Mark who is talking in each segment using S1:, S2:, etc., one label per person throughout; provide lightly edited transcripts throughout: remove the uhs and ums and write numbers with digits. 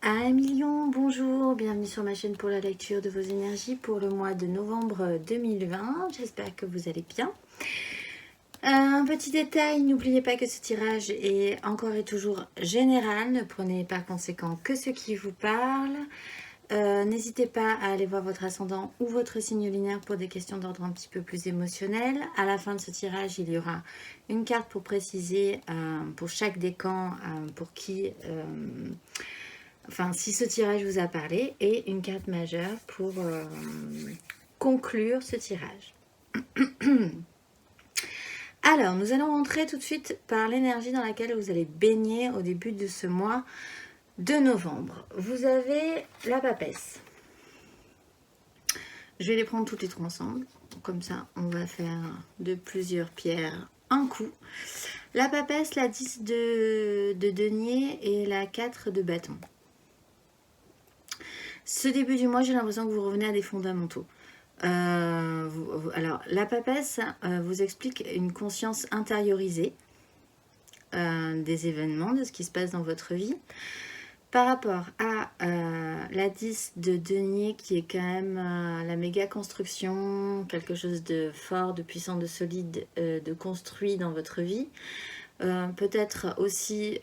S1: Million, bonjour, bienvenue sur ma chaîne pour la lecture de vos énergies pour le mois de novembre 2020. J'espère que vous allez bien. Un petit détail, n'oubliez pas que ce tirage est encore et toujours général. Ne prenez par conséquent que ce qui vous parle. N'hésitez pas à aller voir votre ascendant ou votre signe lunaire pour des questions d'ordre un petit peu plus émotionnel. À la fin de ce tirage, il y aura une carte pour préciser pour chaque décan pour qui... Enfin, si ce tirage vous a parlé, et une carte majeure pour conclure ce tirage. Alors, nous allons rentrer tout de suite par l'énergie dans laquelle vous allez baigner au début de ce mois de novembre. Vous avez la papesse. Je vais les prendre toutes les trois ensemble. Comme ça, on va faire de plusieurs pierres un coup. La papesse, la 10 de denier et la 4 de bâton. Ce début du mois, j'ai l'impression que vous revenez à des fondamentaux. Alors, la papesse vous explique une conscience intériorisée des événements, de ce qui se passe dans votre vie. Par rapport à la 10 de denier, qui est quand même la méga construction, quelque chose de fort, de puissant, de solide, de construit dans votre vie. Peut-être aussi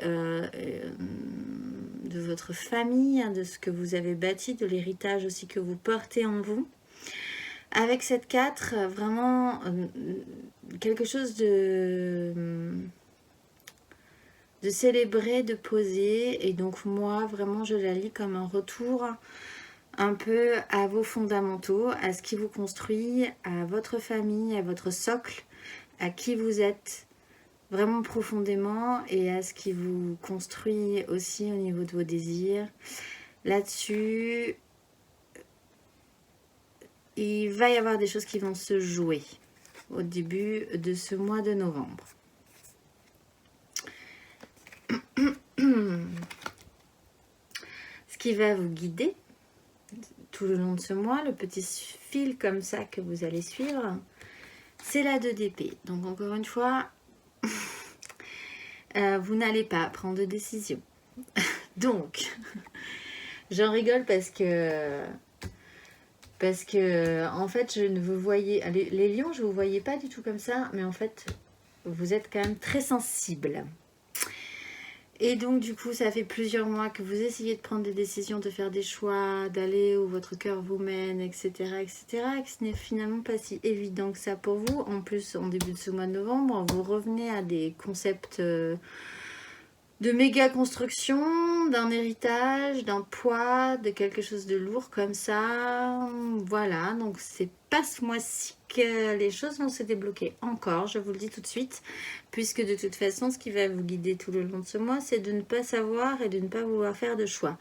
S1: de votre famille, de ce que vous avez bâti, de l'héritage aussi que vous portez en vous. Avec cette 4, vraiment quelque chose de célébrer, de poser. Et donc moi, vraiment, je la lis comme un retour un peu à vos fondamentaux, à ce qui vous construit, à votre famille, à votre socle, à qui vous êtes vraiment profondément et à ce qui vous construit aussi au niveau de vos désirs. Là-dessus, il va y avoir des choses qui vont se jouer au début de ce mois de novembre. Ce qui va vous guider tout le long de ce mois, le petit fil comme ça que vous allez suivre, c'est la 2 d'épée. Donc encore une fois, vous n'allez pas prendre de décision. Donc, j'en rigole parce que en fait, je ne vous voyais... Les lions, je ne vous voyais pas du tout comme ça, mais en fait, vous êtes quand même très sensible. Et donc, du coup, ça fait plusieurs mois que vous essayez de prendre des décisions, de faire des choix, d'aller où votre cœur vous mène, etc., etc., et que ce n'est finalement pas si évident que ça pour vous. En plus, en début de ce mois de novembre, vous revenez à des concepts de méga construction, d'un héritage, d'un poids, de quelque chose de lourd comme ça. Voilà, donc c'est pas ce mois-ci que les choses vont se débloquer encore, je vous le dis tout de suite, puisque de toute façon, ce qui va vous guider tout le long de ce mois, c'est de ne pas savoir et de ne pas vouloir faire de choix.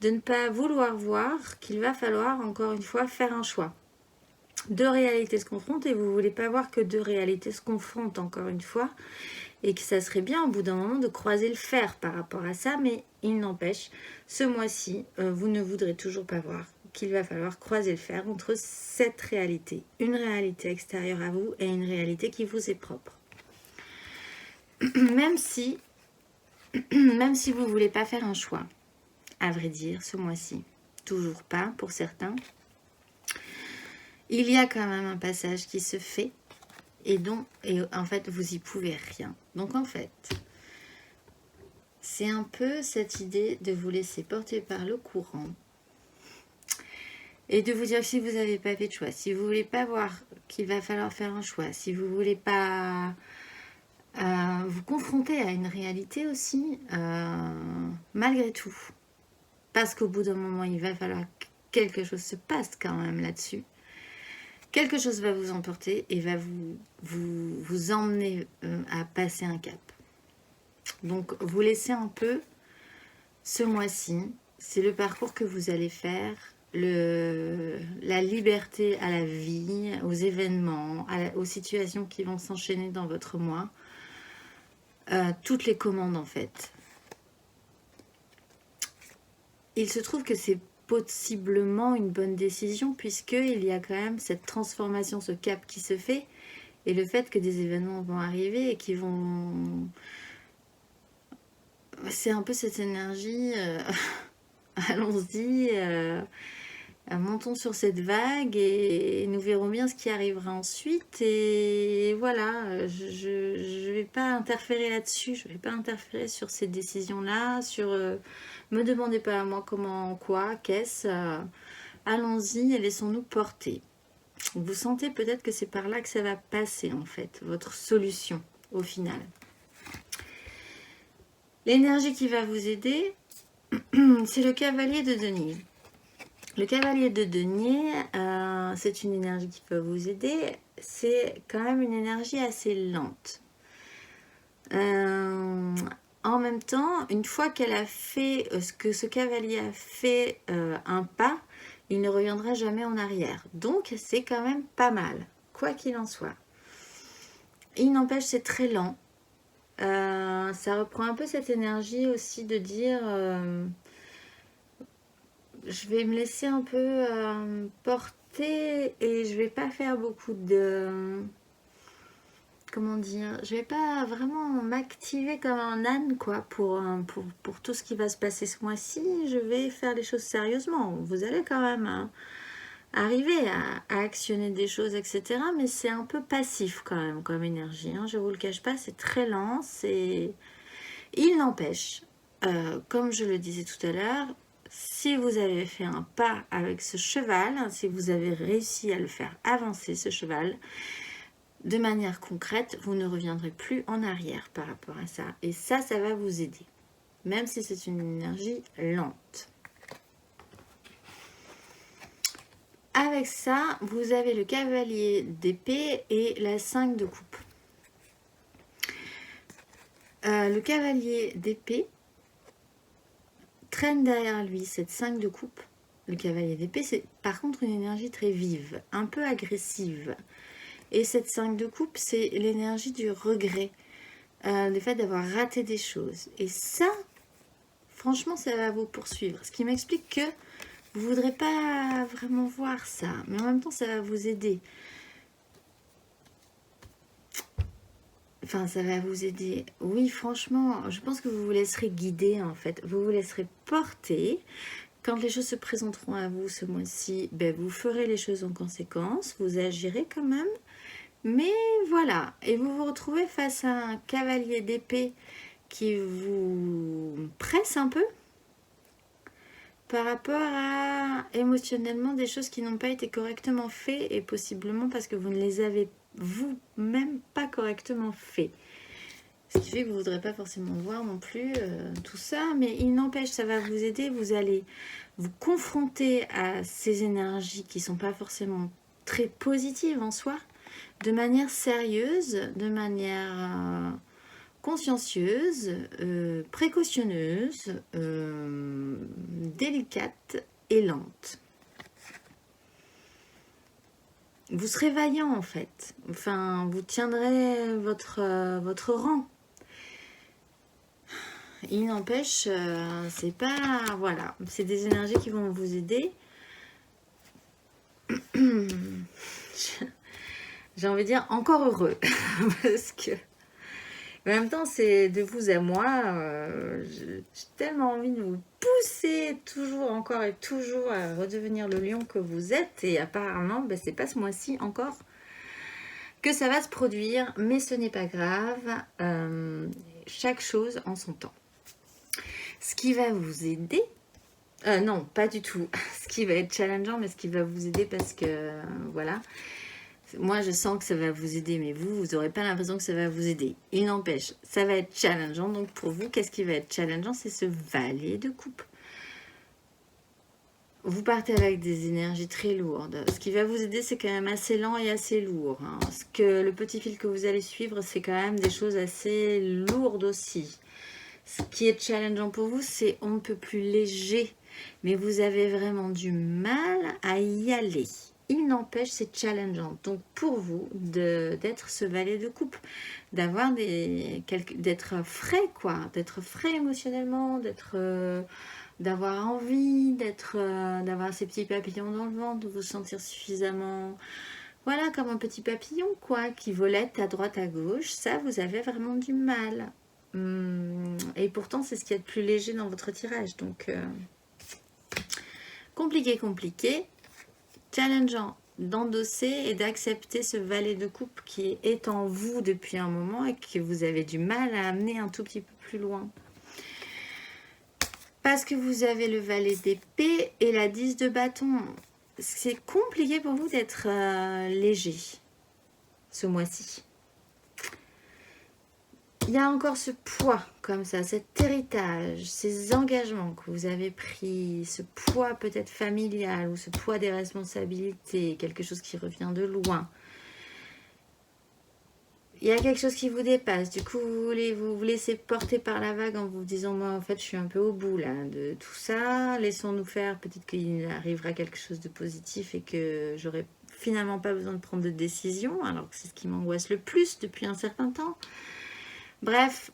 S1: De ne pas vouloir voir qu'il va falloir, encore une fois, faire un choix. Deux réalités se confrontent et vous ne voulez pas voir que deux réalités se confrontent, encore une fois. Et que ça serait bien au bout d'un moment de croiser le fer par rapport à ça, mais il n'empêche, ce mois-ci, vous ne voudrez toujours pas voir qu'il va falloir croiser le fer entre cette réalité, une réalité extérieure à vous et une réalité qui vous est propre. Même si vous ne voulez pas faire un choix, à vrai dire, ce mois-ci, toujours pas pour certains, il y a quand même un passage qui se fait. Et en fait, vous y pouvez rien. Donc en fait, c'est un peu cette idée de vous laisser porter par le courant et de vous dire si vous n'avez pas fait de choix, si vous ne voulez pas voir qu'il va falloir faire un choix, si vous ne voulez pas vous confronter à une réalité aussi, malgré tout. Parce qu'au bout d'un moment, il va falloir que quelque chose se passe quand même là-dessus. Quelque chose va vous emporter et va vous emmener à passer un cap. Donc, vous laissez un peu ce mois-ci. C'est le parcours que vous allez faire. La liberté à la vie, aux événements, aux situations qui vont s'enchaîner dans votre mois. Toutes les commandes, en fait. Il se trouve que c'est possiblement une bonne décision puisqu'il y a quand même cette transformation, ce cap qui se fait et le fait que des événements vont arriver et qui vont... C'est un peu cette énergie allons-y, montons sur cette vague et nous verrons bien ce qui arrivera ensuite. Et voilà, je vais pas interférer là-dessus, je vais pas interférer sur ces décisions-là, sur me demandez pas à moi comment, quoi, qu'est-ce. Allons-y et laissons-nous porter. Vous sentez peut-être que c'est par là que ça va passer en fait, votre solution au final. L'énergie qui va vous aider, c'est le cavalier de denier. Le cavalier de denier, c'est une énergie qui peut vous aider. C'est quand même une énergie assez lente. En même temps, une fois qu'elle a fait ce que ce cavalier a fait un pas, il ne reviendra jamais en arrière. Donc, c'est quand même pas mal, quoi qu'il en soit. Il n'empêche, c'est très lent. Ça reprend un peu cette énergie aussi de dire je vais me laisser un peu porter et je vais pas faire beaucoup de... Comment dire, je vais pas vraiment m'activer comme un âne quoi pour tout ce qui va se passer ce mois-ci. Je vais faire les choses sérieusement. Vous allez quand même arriver à actionner des choses, etc. Mais c'est un peu passif quand même comme énergie. Hein, je vous le cache pas, c'est très lent. Il n'empêche, comme je le disais tout à l'heure, si vous avez fait un pas avec ce cheval, si vous avez réussi à le faire avancer ce cheval, de manière concrète, vous ne reviendrez plus en arrière par rapport à ça. Et ça va vous aider, même si c'est une énergie lente. Avec ça, vous avez le cavalier d'épée et la 5 de coupe. Le cavalier d'épée traîne derrière lui cette 5 de coupe. Le cavalier d'épée, c'est par contre une énergie très vive, un peu agressive. Et cette 5 de coupe, c'est l'énergie du regret, le fait d'avoir raté des choses. Et ça, franchement, ça va vous poursuivre. Ce qui m'explique que vous ne voudrez pas vraiment voir ça, mais en même temps, ça va vous aider. Enfin, ça va vous aider. Oui, franchement, je pense que vous vous laisserez guider, en fait. Vous vous laisserez porter. Quand les choses se présenteront à vous ce mois-ci, ben, vous ferez les choses en conséquence. Vous agirez quand même. Mais voilà, et vous vous retrouvez face à un cavalier d'épée qui vous presse un peu par rapport à émotionnellement des choses qui n'ont pas été correctement faites et possiblement parce que vous ne les avez vous-même pas correctement fait. Ce qui fait que vous ne voudrez pas forcément voir non plus tout ça, mais il n'empêche, ça va vous aider. Vous allez vous confronter à ces énergies qui ne sont pas forcément très positives en soi, de manière sérieuse, de manière consciencieuse, précautionneuse, délicate et lente. Vous serez vaillant en fait, enfin vous tiendrez votre rang. Il n'empêche, c'est pas... Voilà, c'est des énergies qui vont vous aider. J'ai envie de dire encore heureux, parce que en même temps c'est de vous à moi, j'ai tellement envie de vous pousser toujours encore et toujours à redevenir le lion que vous êtes, et apparemment ben, c'est pas ce mois-ci encore que ça va se produire, mais ce n'est pas grave, chaque chose en son temps. Ce qui va vous aider, non pas du tout, ce qui va être challengeant, mais ce qui va vous aider parce que voilà, moi je sens que ça va vous aider, mais vous n'aurez pas l'impression que ça va vous aider. Il n'empêche, ça va être challengeant. Donc pour vous, qu'est-ce qui va être challengeant? C'est ce valet de coupe. Vous partez avec des énergies très lourdes. Ce qui va vous aider, c'est quand même assez lent et assez lourd. Hein. Parce que le petit fil que vous allez suivre, c'est quand même des choses assez lourdes aussi. Ce qui est challengeant pour vous, c'est on ne peut plus léger. Mais vous avez vraiment du mal à y aller. Il n'empêche, c'est challengeant. Donc pour vous, d'être ce valet de coupe, d'être frais, quoi, d'être frais émotionnellement, d'avoir envie, d'avoir ces petits papillons dans le ventre, de vous sentir suffisamment, voilà, comme un petit papillon, quoi, qui volette à droite, à gauche. Ça, vous avez vraiment du mal. Et pourtant, c'est ce qu'il y a de plus léger dans votre tirage. Donc, Compliqué, compliqué. Challengeant d'endosser et d'accepter ce valet de coupe qui est en vous depuis un moment et que vous avez du mal à amener un tout petit peu plus loin. Parce que vous avez le valet d'épée et la 10 de bâton. C'est compliqué pour vous d'être léger ce mois-ci. Il y a encore ce poids comme ça, cet héritage, ces engagements que vous avez pris, ce poids peut-être familial ou ce poids des responsabilités, quelque chose qui revient de loin. Il y a quelque chose qui vous dépasse, du coup vous vous laissez porter par la vague en vous disant moi en fait je suis un peu au bout là de tout ça, laissons-nous faire, peut-être qu'il arrivera quelque chose de positif et que j'aurai finalement pas besoin de prendre de décision, alors que c'est ce qui m'angoisse le plus depuis un certain temps. Bref,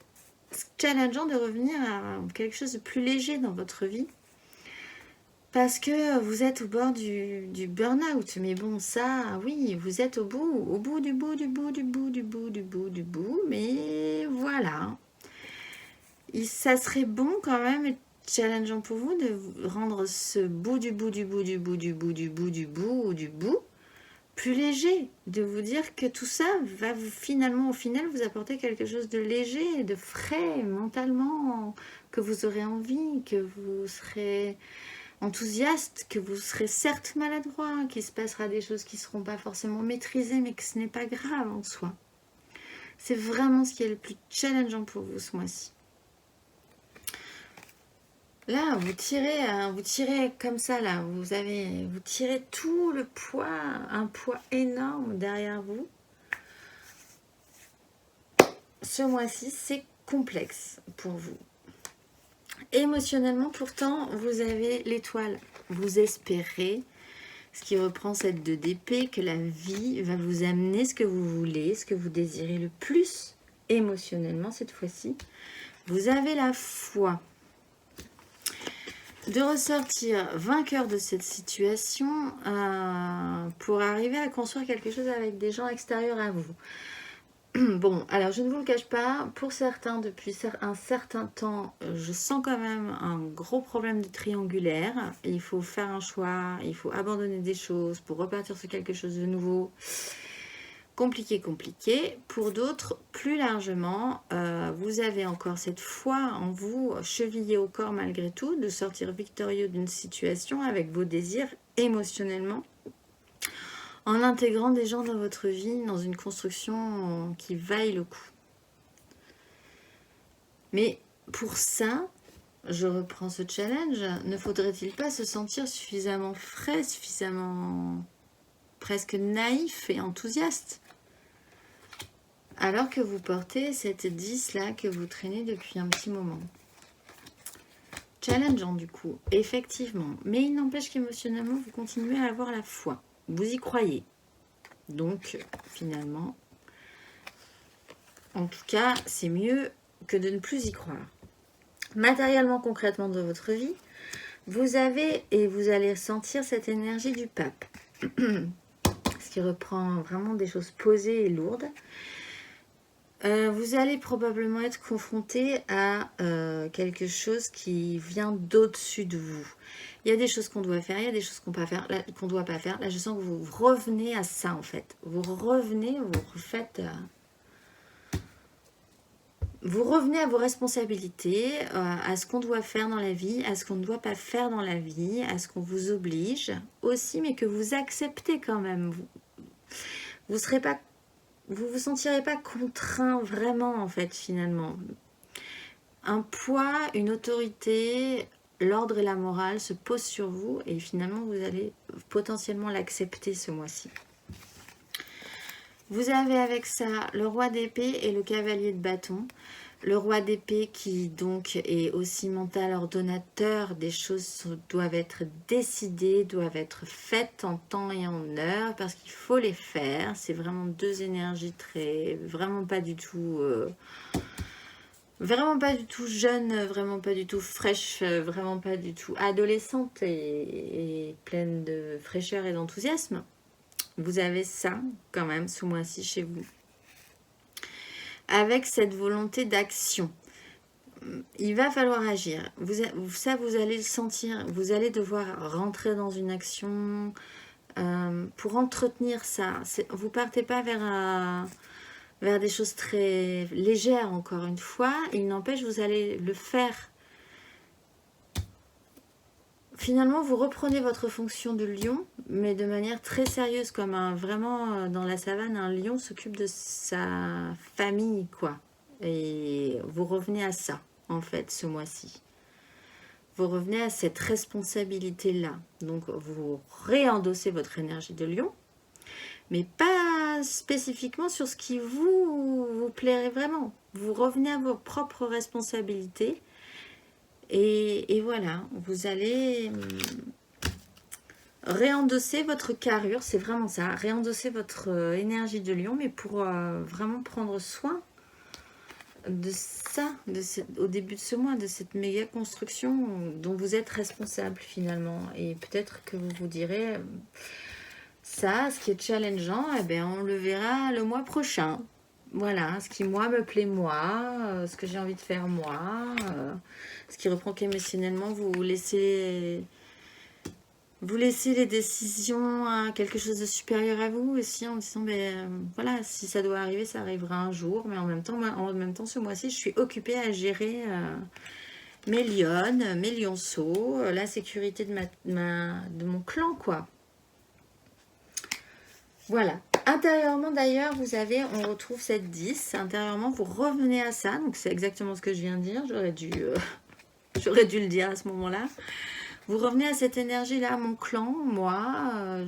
S1: challengeant de revenir à quelque chose de plus léger dans votre vie parce que vous êtes au bord du burn-out. Mais bon, ça, oui, vous êtes au bout du bout, mais voilà. Ça serait bon quand même, challengeant pour vous, de rendre ce bout du bout plus léger, de vous dire que tout ça va finalement, au final, vous apporter quelque chose de léger, de frais mentalement, que vous aurez envie, que vous serez enthousiaste, que vous serez certes maladroit, qu'il se passera des choses qui ne seront pas forcément maîtrisées, mais que ce n'est pas grave en soi. C'est vraiment ce qui est le plus challengeant pour vous ce mois-ci. Là, vous tirez comme ça, là, vous tirez tout le poids, un poids énorme derrière vous. Ce mois-ci, c'est complexe pour vous. Émotionnellement, pourtant, vous avez l'étoile. Vous espérez, ce qui reprend cette 2 d'épée, que la vie va vous amener ce que vous voulez, ce que vous désirez le plus, émotionnellement cette fois-ci. Vous avez la foi de ressortir vainqueur de cette situation pour arriver à construire quelque chose avec des gens extérieurs à vous. Bon, alors je ne vous le cache pas, pour certains, depuis un certain temps, je sens quand même un gros problème de triangulaire. Il faut faire un choix, il faut abandonner des choses pour repartir sur quelque chose de nouveau. Compliqué, compliqué. Pour d'autres, plus largement, vous avez encore cette foi en vous, chevillé au corps malgré tout, de sortir victorieux d'une situation avec vos désirs émotionnellement, en intégrant des gens dans votre vie, dans une construction qui vaille le coup. Mais pour ça, je reprends ce challenge, ne faudrait-il pas se sentir suffisamment frais, suffisamment presque naïf et enthousiaste, alors que vous portez cette 10 là que vous traînez depuis un petit moment. Challengeant du coup, effectivement, mais il n'empêche qu'émotionnellement vous continuez à avoir la foi. Vous y croyez. Donc, finalement, en tout cas, c'est mieux que de ne plus y croire. Matériellement, concrètement, dans votre vie, vous avez et vous allez sentir cette énergie du pape. Ce qui reprend vraiment des choses posées et lourdes. Vous allez probablement être confronté à quelque chose qui vient d'au-dessus de vous. Il y a des choses qu'on doit faire, il y a des choses qu'on ne doit pas faire. Là, je sens que vous revenez à ça, en fait. Vous revenez à vos responsabilités, à ce qu'on doit faire dans la vie, à ce qu'on ne doit pas faire dans la vie, à ce qu'on vous oblige aussi, mais que vous acceptez quand même. Vous vous sentirez pas contraint vraiment, en fait, finalement. Un poids, une autorité, l'ordre et la morale se posent sur vous et finalement, vous allez potentiellement l'accepter ce mois-ci. Vous avez avec ça le roi d'épée et le cavalier de bâton. Le roi d'épée qui donc est aussi mental ordonnateur, des choses doivent être décidées, doivent être faites en temps et en heure parce qu'il faut les faire. C'est vraiment deux énergies vraiment pas du tout jeune, vraiment pas du tout fraîche, vraiment pas du tout adolescente et pleine de fraîcheur et d'enthousiasme. Vous avez ça quand même ce mois-ci chez vous. Avec cette volonté d'action. il va falloir agir. Ça, vous allez le sentir. Vous allez devoir rentrer dans une action pour entretenir ça. Vous partez pas vers des choses très légères, encore une fois. Il n'empêche, vous allez le faire. Finalement, vous reprenez votre fonction de lion, mais de manière très sérieuse, comme vraiment dans la savane, un lion s'occupe de sa famille, quoi. Et vous revenez à ça, en fait, ce mois-ci. Vous revenez à cette responsabilité-là. Donc, vous réendossez votre énergie de lion, mais pas spécifiquement sur ce qui vous plairait vraiment. Vous revenez à vos propres responsabilités. Et voilà, vous allez réendosser votre carrure, c'est vraiment ça, réendosser votre énergie de lion, mais pour vraiment prendre soin de ça, au début de ce mois, de cette méga construction dont vous êtes responsable finalement. Et peut-être que vous vous direz, ça, ce qui est challengeant, eh bien, on le verra le mois prochain. Voilà, ce qui moi me plaît moi, ce que j'ai envie de faire moi, ce qui reprend qu'émotionnellement vous laissez les décisions à quelque chose de supérieur à vous aussi en disant voilà, si ça doit arriver, ça arrivera un jour, mais en même temps ce mois-ci je suis occupée à gérer mes lionnes, mes lionceaux, la sécurité de mon clan, quoi. Voilà. Intérieurement d'ailleurs, on retrouve cette 10. Intérieurement, vous revenez à ça. Donc c'est exactement ce que je viens de dire. J'aurais dû le dire à ce moment-là. Vous revenez à cette énergie-là, mon clan, moi.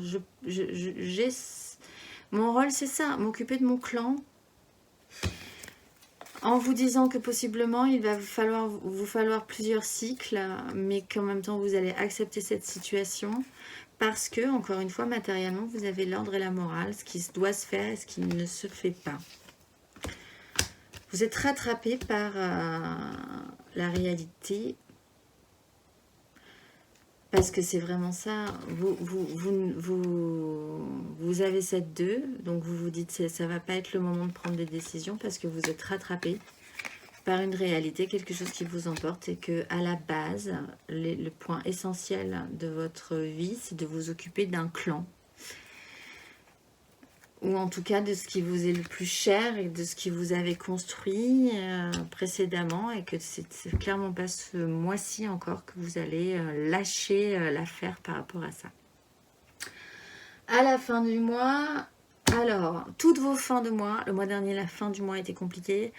S1: Mon rôle, c'est ça, m'occuper de mon clan. En vous disant que possiblement, il va vous falloir plusieurs cycles, mais qu'en même temps, vous allez accepter cette situation. Parce que, encore une fois, matériellement, vous avez l'ordre et la morale, ce qui doit se faire et ce qui ne se fait pas. Vous êtes rattrapé par la réalité. Parce que c'est vraiment ça. Vous avez cette 2, donc vous vous dites que ça ne va pas être le moment de prendre des décisions parce que vous êtes rattrapé par une réalité, quelque chose qui vous emporte, et que à la base, le point essentiel de votre vie, c'est de vous occuper d'un clan, ou en tout cas de ce qui vous est le plus cher et de ce qui vous avez construit précédemment, et que c'est clairement pas ce mois-ci encore que vous allez lâcher l'affaire par rapport à ça. À la fin du mois, alors, toutes vos fins de mois, le mois dernier, la fin du mois était compliquée.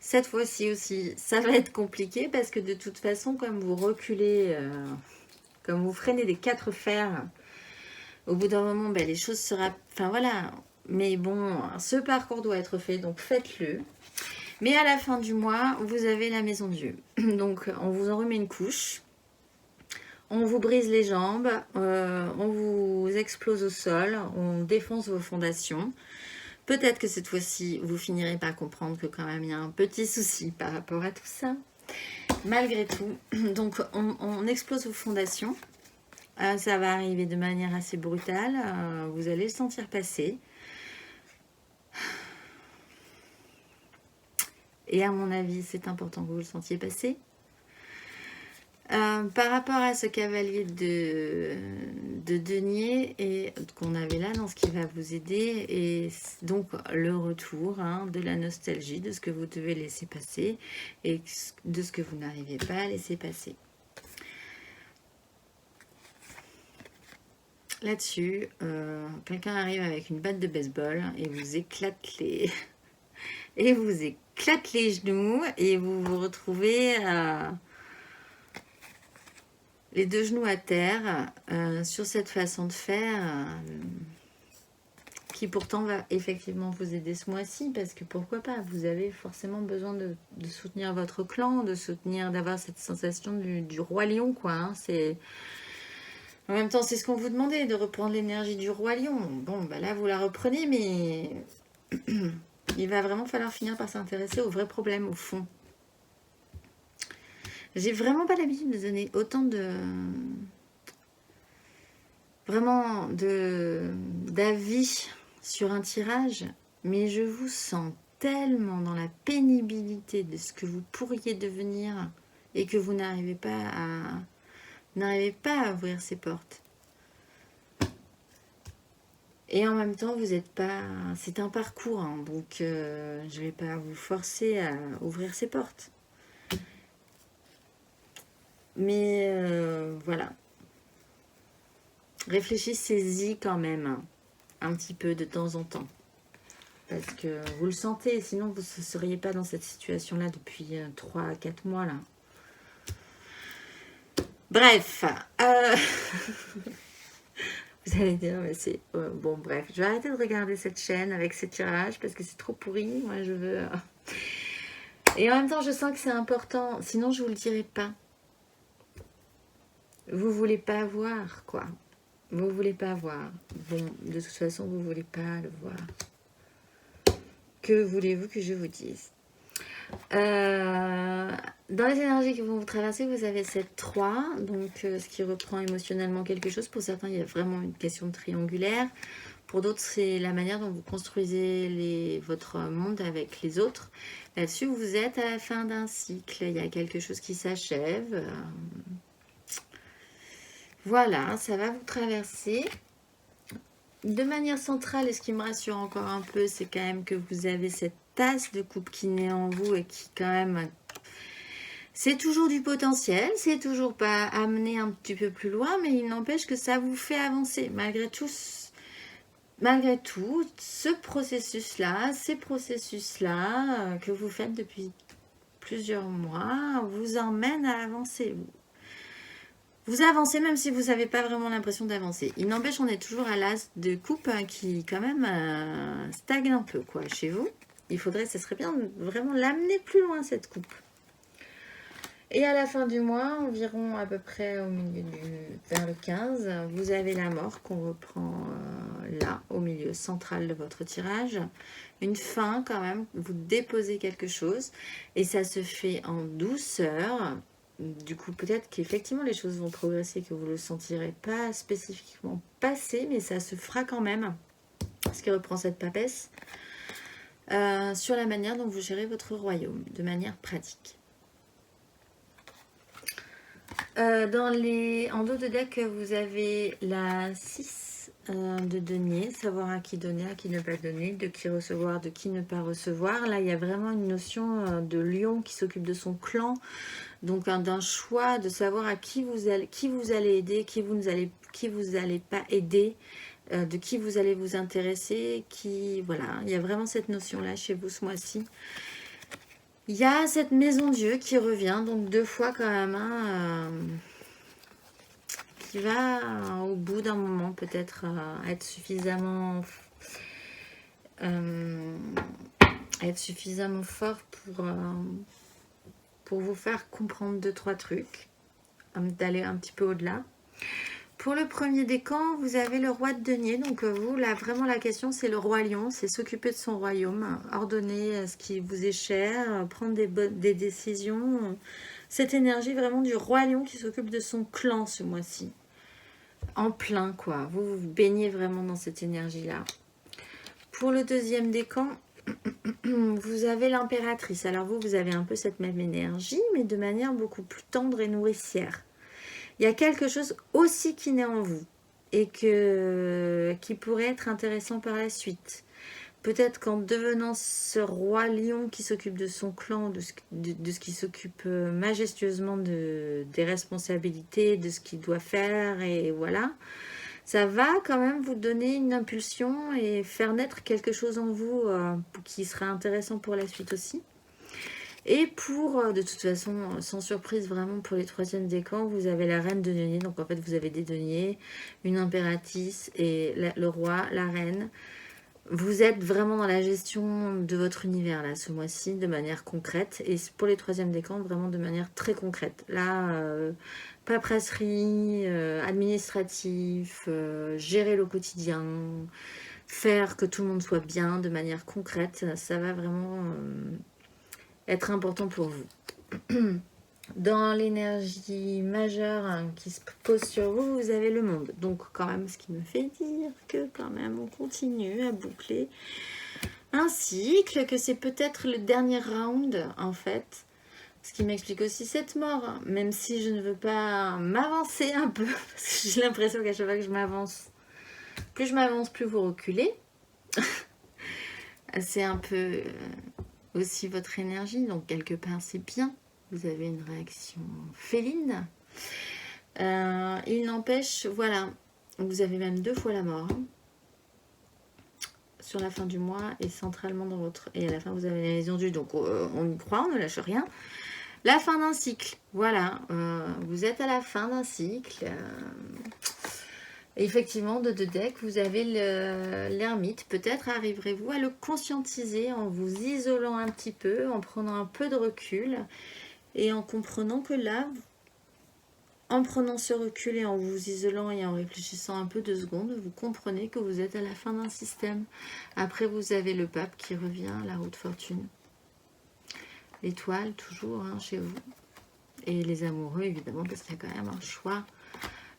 S1: Cette fois-ci aussi, ça va être compliqué parce que de toute façon, comme vous reculez, comme vous freinez des 4 fers, au bout d'un moment, les choses sera... Enfin voilà, mais bon, ce parcours doit être fait, donc faites-le. Mais à la fin du mois, vous avez la maison Dieu. Donc, on vous en remet une couche. On vous brise les jambes, on vous explose au sol, on défonce vos fondations. Peut-être que cette fois-ci, vous finirez par comprendre que quand même, il y a un petit souci par rapport à tout ça. Malgré tout, donc on explose vos fondations. Ça va arriver de manière assez brutale. Vous allez le sentir passer. Et à mon avis, c'est important que vous le sentiez passer. Par rapport à ce cavalier de denier et qu'on avait là, dans ce qui va vous aider, et donc le retour de la nostalgie, de ce que vous devez laisser passer et de ce que vous n'arrivez pas à laisser passer. Là-dessus, quelqu'un arrive avec une batte de baseball et vous éclate les genoux, et vous vous retrouvez les 2 genoux à terre sur cette façon de faire qui pourtant va effectivement vous aider ce mois-ci, parce que pourquoi pas, vous avez forcément besoin de soutenir votre clan, d'avoir cette sensation du roi lion, quoi. En même temps, c'est ce qu'on vous demandait, de reprendre l'énergie du roi lion. Bon, là, vous la reprenez, mais il va vraiment falloir finir par s'intéresser aux vrais problèmes, au fond. J'ai vraiment pas l'habitude de donner autant d'avis sur un tirage, mais je vous sens tellement dans la pénibilité de ce que vous pourriez devenir et que vous n'arrivez pas à ouvrir ces portes. Et en même temps, vous n'êtes pas... C'est un parcours, hein, donc je ne vais pas vous forcer à ouvrir ces portes. Mais voilà. Réfléchissez-y quand même, hein, un petit peu de temps en temps. Parce que vous le sentez, sinon vous ne seriez pas dans cette situation-là depuis 3 à 4 mois, là. Bref. Vous allez dire, mais c'est... bon, bref. Je vais arrêter de regarder cette chaîne avec ces tirages parce que c'est trop pourri. Moi, je veux... Et en même temps, je sens que c'est important. Sinon, je ne vous le dirai pas. Vous voulez pas voir, quoi. Vous voulez pas voir. Bon, de toute façon, vous voulez pas le voir. Que voulez-vous que je vous dise? Dans les énergies qui vont vous traverser, vous avez cette 3, donc ce qui reprend émotionnellement quelque chose. Pour certains, il y a vraiment une question triangulaire. Pour d'autres, c'est la manière dont vous construisez votre monde avec les autres. Là-dessus, vous êtes à la fin d'un cycle. Il y a quelque chose qui s'achève. Voilà, ça va vous traverser. De manière centrale, et ce qui me rassure encore un peu, c'est quand même que vous avez cette tasse de coupe qui naît en vous et qui quand même... C'est toujours du potentiel, c'est toujours pas amené un petit peu plus loin, mais il n'empêche que ça vous fait avancer. Malgré tout, ce processus-là, ces processus-là que vous faites depuis plusieurs mois, vous emmènent à avancer. Vous avancez même si vous n'avez pas vraiment l'impression d'avancer. Il n'empêche, on est toujours à l'as de coupe qui quand même stagne un peu quoi chez vous. Il faudrait, ce serait bien vraiment l'amener plus loin cette coupe. Et à la fin du mois, environ à peu près au milieu vers le 15, vous avez la mort qu'on reprend là, au milieu central de votre tirage. Une fin quand même, vous déposez quelque chose et ça se fait en douceur. Du coup, peut-être qu'effectivement les choses vont progresser, que vous ne le sentirez pas spécifiquement passer, mais ça se fera quand même. Ce qui reprend cette papesse sur la manière dont vous gérez votre royaume, de manière pratique. En dos de deck, vous avez la 6 de denier, savoir à qui donner, à qui ne pas donner, de qui recevoir, de qui ne pas recevoir. Là, il y a vraiment une notion de lion qui s'occupe de son clan, donc d'un choix de savoir à qui vous allez aider, qui vous allez pas aider, de qui vous allez vous intéresser, voilà, il y a vraiment cette notion-là chez vous ce mois-ci. Il y a cette maison Dieu qui revient, donc 2 fois quand même, hein, qui va au bout d'un moment peut-être être suffisamment fort pour vous faire comprendre 2-3 trucs, d'aller un petit peu au-delà. Pour le premier décan, vous avez le roi de denier. Donc vous, là, vraiment la question, c'est le roi lion. C'est s'occuper de son royaume, ordonner ce qui vous est cher, prendre des décisions. Cette énergie vraiment du roi lion qui s'occupe de son clan ce mois-ci. En plein, quoi. Vous vous baignez vraiment dans cette énergie-là. Pour le deuxième décan, vous avez l'impératrice. Alors vous avez un peu cette même énergie, mais de manière beaucoup plus tendre et nourricière. Il y a quelque chose aussi qui naît en vous et qui pourrait être intéressant par la suite. Peut-être qu'en devenant ce roi lion qui s'occupe de son clan, de ce qui s'occupe majestueusement des responsabilités, de ce qu'il doit faire, et voilà, ça va quand même vous donner une impulsion et faire naître quelque chose en vous qui sera intéressant pour la suite aussi. Et pour, de toute façon, sans surprise, vraiment pour les troisièmes décans, vous avez la reine de denier. Donc en fait, vous avez des deniers, une impératrice et le roi, la reine. Vous êtes vraiment dans la gestion de votre univers là, ce mois-ci, de manière concrète. Et pour les troisièmes décans, vraiment de manière très concrète. Là, paperasserie, administratif, gérer le quotidien, faire que tout le monde soit bien de manière concrète. Ça va vraiment... être important pour vous. Dans l'énergie majeure qui se pose sur vous, vous avez le monde. Donc quand même, ce qui me fait dire que quand même, on continue à boucler un cycle, que c'est peut-être le dernier round en fait. Ce qui m'explique aussi cette mort, même si je ne veux pas m'avancer un peu, parce que j'ai l'impression qu'à chaque fois que je m'avance, plus vous reculez. C'est un peu aussi votre énergie, donc quelque part c'est bien. Vous avez une réaction féline. Il n'empêche, voilà, vous avez même 2 fois la mort. Sur la fin du mois et centralement dans votre... Et à la fin, vous avez la maison du... Donc, on y croit, on ne lâche rien. La fin d'un cycle, voilà. Vous êtes à la fin d'un cycle. Effectivement, de 2 decks, vous avez l'ermite. Peut-être arriverez-vous à le conscientiser en vous isolant un petit peu, en prenant un peu de recul et en comprenant que là, en prenant ce recul et en vous isolant et en réfléchissant un peu 2 secondes, vous comprenez que vous êtes à la fin d'un système. Après, vous avez le pape qui revient, la roue de fortune. L'étoile, toujours, hein, chez vous. Et les amoureux, évidemment, parce qu'il y a quand même un choix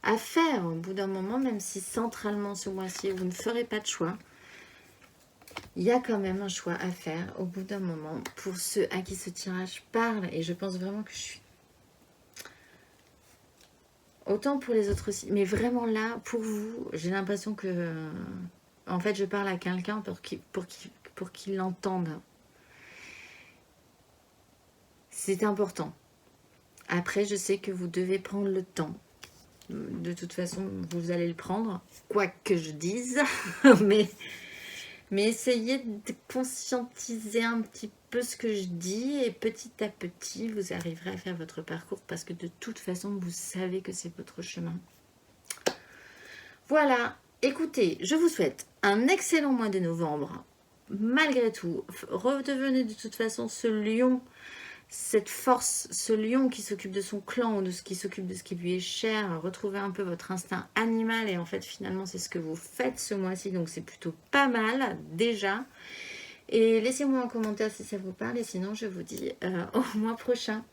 S1: à faire. Au bout d'un moment, même si centralement ce mois-ci, vous ne ferez pas de choix, il y a quand même un choix à faire au bout d'un moment pour ceux à qui ce tirage parle. Et je pense vraiment que je suis... Autant pour les autres aussi, mais vraiment là, pour vous, j'ai l'impression que... En fait, je parle à quelqu'un pour qu'il l'entende. C'est important. Après, je sais que vous devez prendre le temps. De toute façon, vous allez le prendre, quoi que je dise. mais essayez de conscientiser un petit peu ce que je dis et petit à petit, vous arriverez à faire votre parcours parce que de toute façon, vous savez que c'est votre chemin. Voilà. Écoutez, je vous souhaite un excellent mois de novembre. Malgré tout, redevenez de toute façon ce lion, cette force, ce lion qui s'occupe de son clan ou de ce qui s'occupe de ce qui lui est cher. Retrouvez un peu votre instinct animal et en fait, finalement, c'est ce que vous faites ce mois-ci. Donc, c'est plutôt pas mal déjà. Et laissez-moi un commentaire si ça vous parle et sinon, je vous dis au mois prochain.